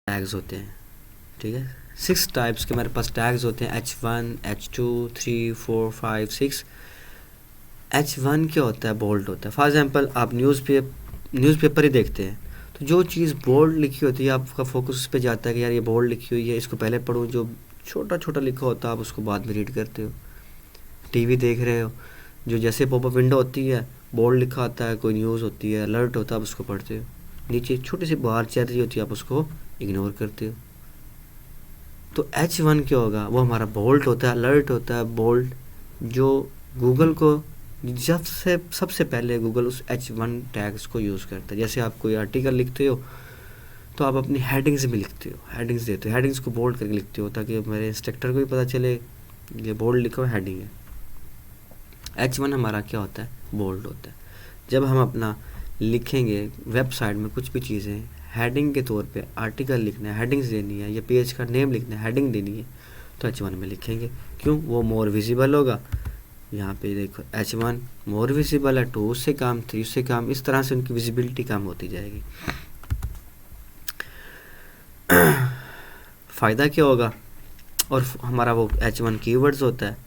Tags होते हैं, ठीक है। 6 टाइप्स के हमारे पास टैग्स होते हैं, H1, H2, 3, 4, 5, 6। H1 क्या होता है? बोल्ड होता है। फॉर एग्जांपल आप न्यूज़पेपर ही देखते हैं, तो जो चीज़ बोल्ड लिखी होती है आपका फोकस उस पर जाता है कि यार ये बोल्ड लिखी हुई है, इसको पहले पढ़ूँ। जो छोटा छोटा लिखा होता है आप उसको बाद में रीड करते हो। टीवी देख रहे हो, जो जैसे पॉपअप विंडो होती है, बोल्ड लिखा होता है, कोई न्यूज़ होती है, अलर्ट होता है, आप उसको पढ़ते हो। नीचे छोटी सी बार चल रही होती है, आप उसको इग्नोर करते हो। तो H1 क्या होगा? वो हमारा बोल्ड होता है, अलर्ट होता है, बोल्ड, जो गूगल को जब से सबसे पहले गूगल उस H1 टैग्स को यूज़ करता है। जैसे आप कोई आर्टिकल लिखते हो तो आप अपनी हेडिंग्स में लिखते हो, हेडिंग्स देते हो, हेडिंग्स को बोल्ड करके लिखते हो ताकि मेरे इंस्ट्रक्टर को भी पता चले ये बोल्ड लिखा हुआ हेडिंग है। H1 हमारा क्या होता है? बोल्ड होता है। जब हम अपना लिखेंगे वेबसाइट में कुछ भी चीज़ें, हेडिंग के तौर पे आर्टिकल लिखना है, हेडिंग्स देनी है, या पेज का नेम लिखना है, हेडिंग देनी है, तो H1 में लिखेंगे। क्यों? वो मोर विजिबल होगा। यहाँ पे देखो H1 मोर विजिबल है, 2 उससे काम, 3 उससे काम, इस तरह से उनकी विजिबिलिटी कम होती जाएगी। फ़ायदा क्या होगा? और हमारा वो H1 कीवर्ड्स होता है,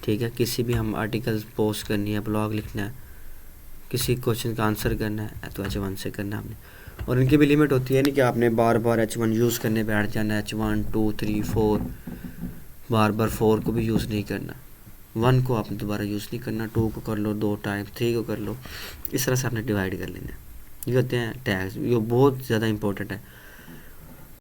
ठीक है। किसी भी हम आर्टिकल्स पोस्ट करनी है, ब्लॉग लिखना है, किसी क्वेश्चन का आंसर करना है, तो H1 से करना है आपने। और इनकी भी लिमिट होती है, नहीं कि आपने बार बार H1 यूज़ करने बैठ जाना है। H1, 2, 3, 4, बार बार 4 को भी यूज़ नहीं करना, 1 को आपने दोबारा यूज़ नहीं करना, 2 को कर लो 2 टाइम, 3 को कर लो, इस तरह से आपने डिवाइड कर लेना है। ये होते हैं टैग्स, ये बहुत ज़्यादा इंपॉर्टेंट है।